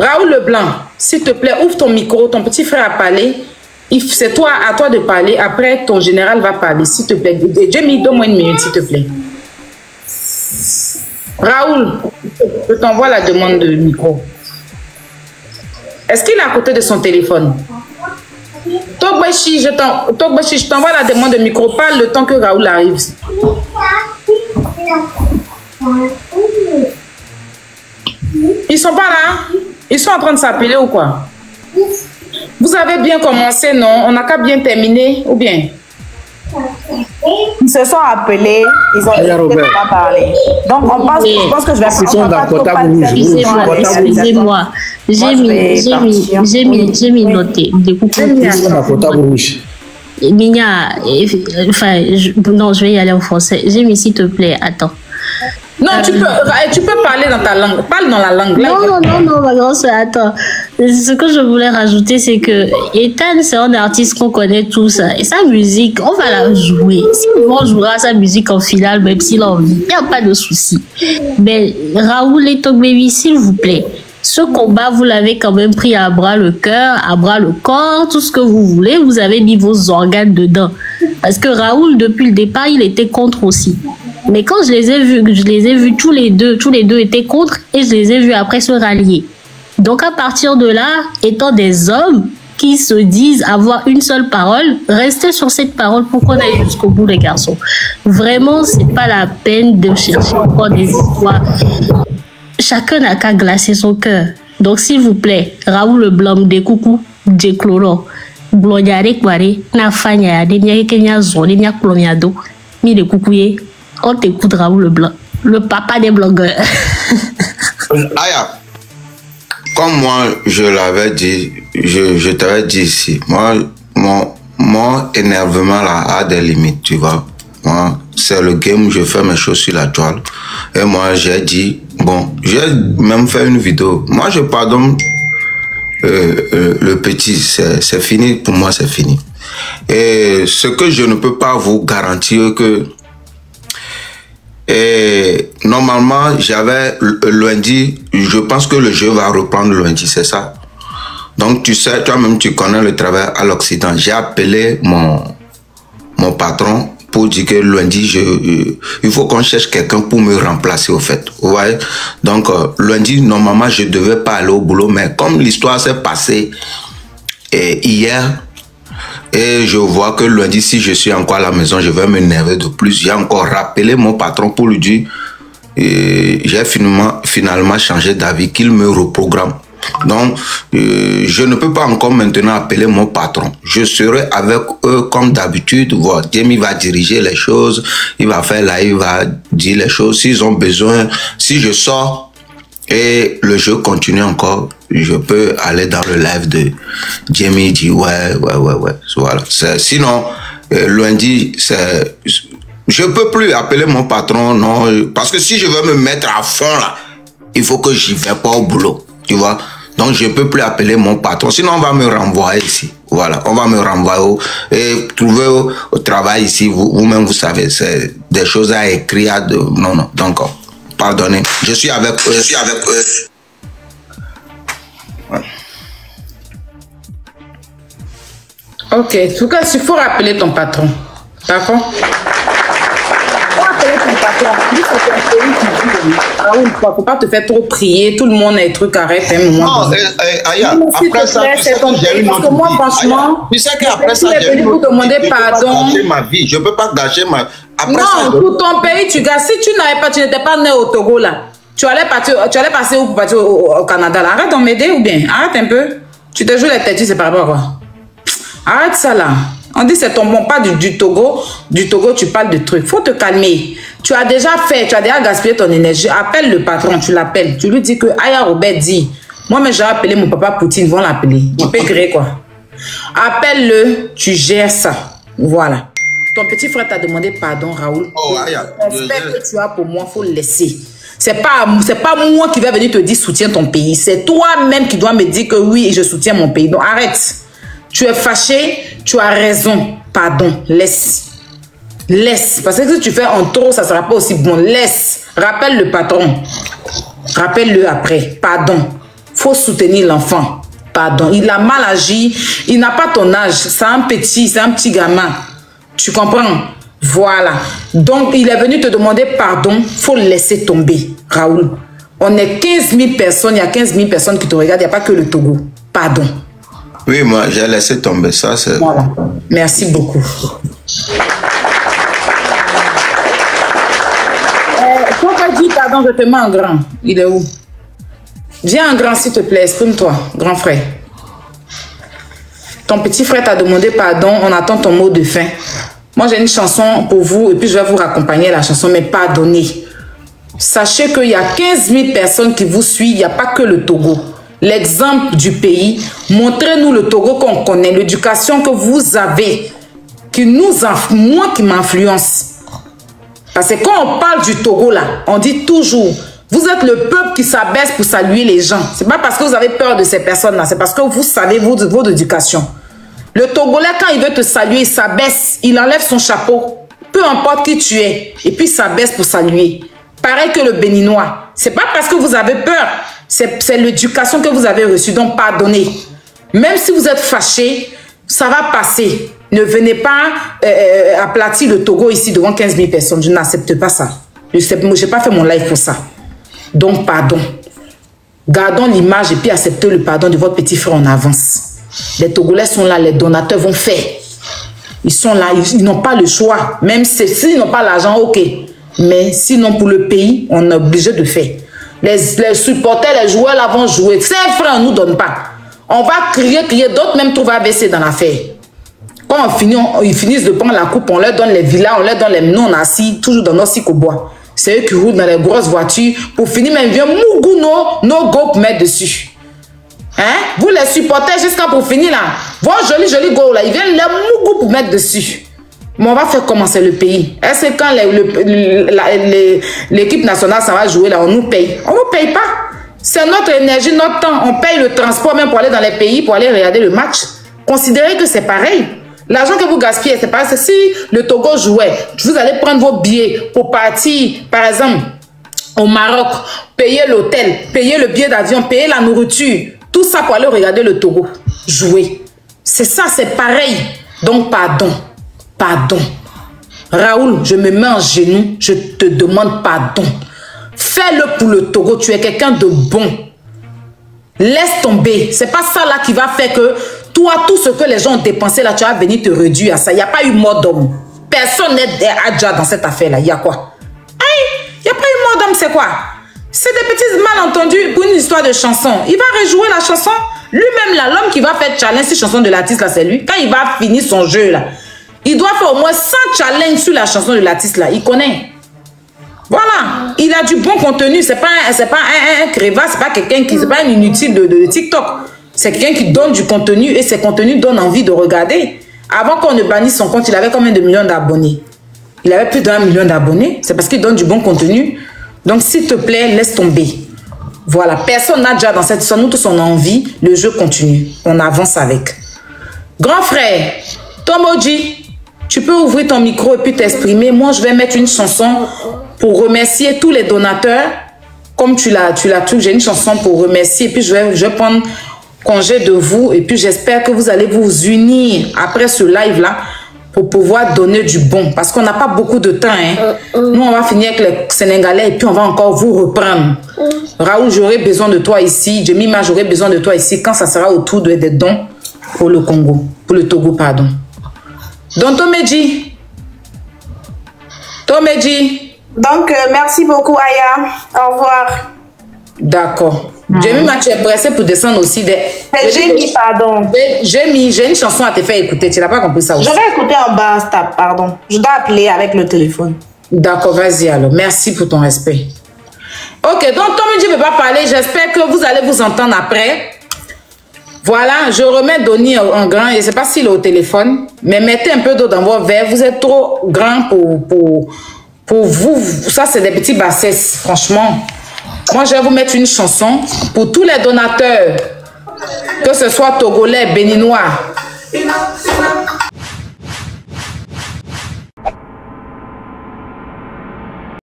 Raoul Leblanc, s'il te plaît, ouvre ton micro, ton petit frère a parlé. C'est toi, à toi de parler. Après, ton général va parler, s'il te plaît. Jamie, donne-moi une minute, s'il te plaît. Raoul, je t'envoie la demande de micro. Est-ce qu'il est à côté de son téléphone? Togbashi, je t'envoie la demande de micro. Parle le temps que Raoul arrive. Ils sont pas là? Ils sont en train de s'appeler ou quoi? Vous avez bien commencé, non? On n'a qu'à bien terminer, ou bien? Ils se sont appelés, ils ont pas parlé. Donc on pense, je pense que je vais excusez-moi. J'ai mis noté. Minya, enfin, non, je vais y aller en français. J'ai mis, s'il te plaît, attends. Non, tu peux parler dans ta langue. Parle dans la langue. Non, ma grande soeur, attends. Ce que je voulais rajouter, c'est que Ethan, c'est un artiste qu'on connaît tous. Et sa musique, on va la jouer. Si on jouera sa musique en finale, même s'il a envie, il n'y a pas de souci. Mais Raoul et Togbaby, s'il vous plaît, ce combat, vous l'avez quand même pris à bras le cœur, à bras le corps, tout ce que vous voulez. Vous avez mis vos organes dedans. Parce que Raoul, depuis le départ, il était contre aussi. Mais quand je les ai vus tous les deux étaient contre et je les ai vus après se rallier. Donc à partir de là, étant des hommes qui se disent avoir une seule parole, restez sur cette parole pour qu'on aille jusqu'au bout, les garçons. Vraiment, c'est pas la peine de chercher encore des histoires. Chacun n'a qu'à glacer son cœur. Donc s'il vous plaît, Raoul Leblanc, des coucou, des chloro, blonyare kware, na fanya, des nya kenya zone, nya clomiado, mi de coucouye. On t'écoute Raoul Leblanc, le papa des blogueurs. Aya, comme moi je l'avais dit, je t'avais dit ici, moi, mon énervement là a des limites, tu vois. Moi, c'est le game où je fais mes choses sur la toile. Et moi, j'ai dit, bon, j'ai même fait une vidéo. Moi, je pardonne le petit, c'est fini, pour moi, c'est fini. Et ce que je ne peux pas vous garantir que et normalement, j'avais lundi, je pense que le jeu va reprendre lundi, c'est ça. Donc, tu sais, toi-même, tu connais le travail à l'Occident. J'ai appelé mon patron pour dire que lundi, il faut qu'on cherche quelqu'un pour me remplacer, au fait. Vous voyez? Donc, lundi, normalement, je ne devais pas aller au boulot, mais comme l'histoire s'est passée hier, et je vois que lundi, si je suis encore à la maison, je vais m'énerver de plus. J'ai encore rappelé mon patron pour lui dire, j'ai finalement changé d'avis, qu'il me reprogramme. Donc, je ne peux pas encore maintenant appeler mon patron. Je serai avec eux comme d'habitude. Voilà, Jamie va diriger les choses, il va faire là, il va dire les choses. S'ils ont besoin, si je sors et le jeu continue encore, je peux aller dans le live de Jamie, dit ouais. Voilà. Sinon, lundi, je peux plus appeler mon patron, non, parce que si je veux me mettre à fond là, il faut que j'y vais pas au boulot, tu vois. Donc je peux plus appeler mon patron, sinon on va me renvoyer ici. Voilà, on va me renvoyer et trouver au travail ici. Vous-même, vous savez, c'est des choses à écrire. Non, donc pardonnez. Je suis avec eux. Ouais. Ok, en tout cas, il faut rappeler ton patron. D'accord? Il ne faut pas te faire trop prier, tout le monde a des trucs, arrête un moment. Non, Aya, après ça, j'ai une autre moi, franchement, tu sais qu'après ça, j'ai venu pour demander pardon. Je peux pas gâcher ma... Après non, ça, pour ton pays, tu gâches. Si tu n'avais pas, tu n'étais pas né au Togo là, tu allais passer où pour partir au Canada là? Arrête de m'aider ou bien? Arrête un peu. Tu te joues les têtus, c'est par rapport à quoi? Arrête ça là. On dit c'est ton bon pas du Togo. Du Togo, tu parles de trucs. Faut te calmer. Tu as déjà gaspillé ton énergie. Appelle le patron, tu l'appelles. Tu lui dis que Aya Robert dit, moi mais j'ai appelé mon papa Poutine, ils vont l'appeler. Tu peux créer quoi? Appelle-le, tu gères ça. Voilà. Ton petit frère t'a demandé pardon, Raoul. Oh, Aya. Respect que tu as pour moi, faut le laisser. C'est pas moi qui vais venir te dire soutiens ton pays. C'est toi-même qui dois me dire que oui, je soutiens mon pays. Donc arrête. Tu es fâché, tu as raison. Pardon, laisse. Laisse. Parce que si tu fais en trop, ça ne sera pas aussi bon. Laisse. Rappelle le patron. Rappelle-le après. Pardon. faut soutenir l'enfant. Pardon, il a mal agi, il n'a pas ton âge, c'est un petit gamin. Tu comprends? Voilà. Donc, il est venu te demander pardon, faut le laisser tomber, Raoul. On est 15 000 personnes, il y a 15 000 personnes qui te regardent, il n'y a pas que le Togo. Pardon. Oui, moi, j'ai laissé tomber ça. Voilà. Merci beaucoup. Pourquoi dis pardon, je te mets en grand? Il est où? Viens en grand, s'il te plaît, exprime-toi, grand frère. Ton petit frère t'a demandé pardon, on attend ton mot de fin. Moi, j'ai une chanson pour vous et puis je vais vous raccompagner la chanson, mais pardonnez. Sachez qu'il y a 15 000 personnes qui vous suivent, il n'y a pas que le Togo. L'exemple du pays, montrez-nous le Togo qu'on connaît, l'éducation que vous avez, moi qui m'influence. Parce que quand on parle du Togo là, on dit toujours, vous êtes le peuple qui s'abaisse pour saluer les gens. C'est pas parce que vous avez peur de ces personnes-là, c'est parce que vous savez votre éducation. Le Togolais, quand il veut te saluer, il s'abaisse, il enlève son chapeau, peu importe qui tu es, et puis il s'abaisse pour saluer. Pareil que le Béninois. C'est pas parce que vous avez peur, c'est l'éducation que vous avez reçue, donc pardonnez. Même si vous êtes fâché, ça va passer. Ne venez pas aplatir le Togo ici devant 15 000 personnes. Je n'accepte pas ça. Je n'ai pas fait mon live pour ça. Donc, pardon. Gardons l'image et puis acceptez le pardon de votre petit frère en avance. Les Togolais sont là, les donateurs vont faire. Ils sont là, ils n'ont pas le choix. Même s'ils n'ont pas l'argent, ok. Mais sinon, pour le pays, on est obligé de faire. Les supporters, les joueurs là vont jouer. 5 francs, on ne nous donne pas. On va crier, d'autres même trouvent AVC dans l'affaire. Quand ils finissent de prendre la coupe, on leur donne les villas, on leur donne les... Nous, on est assis toujours dans nos cycles au bois. C'est eux qui roulent dans les grosses voitures. Pour finir, même, viennent Mougou, nos go pour mettre dessus. Hein? Vous les supporters, jusqu'à pour finir là, vos jolis go là, ils viennent les Mougou pour mettre dessus. Mais on va faire commencer le pays. Est-ce que quand l'équipe nationale, ça va jouer là, on nous paye? On ne nous paye pas. C'est notre énergie, notre temps. On paye le transport même pour aller dans les pays, pour aller regarder le match. Considérez que c'est pareil. L'argent que vous gaspillez, c'est pas... Si le Togo jouait, vous allez prendre vos billets pour partir, par exemple, au Maroc, payer l'hôtel, payer le billet d'avion, payer la nourriture, tout ça pour aller regarder le Togo jouer. C'est ça, c'est pareil. Donc, pardon. Pardon. Raoul, je me mets en genoux, je te demande pardon. Fais-le pour le Togo, tu es quelqu'un de bon. Laisse tomber. C'est pas ça là qui va faire que toi, tout ce que les gens ont dépensé là, tu vas venir te réduire à ça. Il n'y a pas eu mort d'homme. Personne n'est adja dans cette affaire là. Il y a quoi? Il n'y a pas eu mort d'homme, c'est quoi? C'est des petits malentendus pour une histoire de chanson. Il va rejouer la chanson. Lui-même là, l'homme qui va faire challenge ces chansons de l'artiste là, c'est lui. Quand il va finir son jeu là, il doit faire au moins 100 challenges sur la chanson de l'artiste là. Il connaît. Voilà. Il a du bon contenu. C'est pas un crevas, c'est pas quelqu'un qui, c'est pas un inutile de TikTok. C'est quelqu'un qui donne du contenu et ses contenus donnent envie de regarder. Avant qu'on ne bannisse son compte, il avait combien de millions d'abonnés? Il avait plus d'1 million d'abonnés. C'est parce qu'il donne du bon contenu. Donc, s'il te plaît, laisse tomber. Voilà. Personne n'a déjà dans cette histoire. Nous tous, on a envie. Le jeu continue. On avance avec. Grand frère, Tomoji, tu peux ouvrir ton micro et puis t'exprimer. Moi, je vais mettre une chanson pour remercier tous les donateurs. Comme tu l'as tout, j'ai une chanson pour remercier. Et puis, je vais prendre congé de vous. Et puis, j'espère que vous allez vous unir après ce live-là pour pouvoir donner du bon. Parce qu'on n'a pas beaucoup de temps. Hein. Nous, on va finir avec les Sénégalais et puis on va encore vous reprendre. Raoul, j'aurai besoin de toi ici. Jemima, j'aurai besoin de toi ici quand ça sera autour des dons pour le Congo. Pour le Togo, pardon. Donc, Tomeji. Donc, merci beaucoup, Aya. Au revoir. D'accord. Jemima, tu es pressée pour descendre aussi des... J'ai mis, pardon. J'ai une chanson à te faire écouter. Tu n'as pas compris ça aussi? Je vais écouter en bas, stop, pardon. Je dois appeler avec le téléphone. D'accord, vas-y alors. Merci pour ton respect. Ok, donc Tomeji ne veut pas parler. J'espère que vous allez vous entendre après. Voilà, je remets Donny en grand. Je ne sais pas s'il est au téléphone, mais mettez un peu d'eau dans vos verres. Vous êtes trop grand pour vous. Ça, c'est des petits bassesses, franchement. Moi, je vais vous mettre une chanson pour tous les donateurs, que ce soit Togolais, Béninois.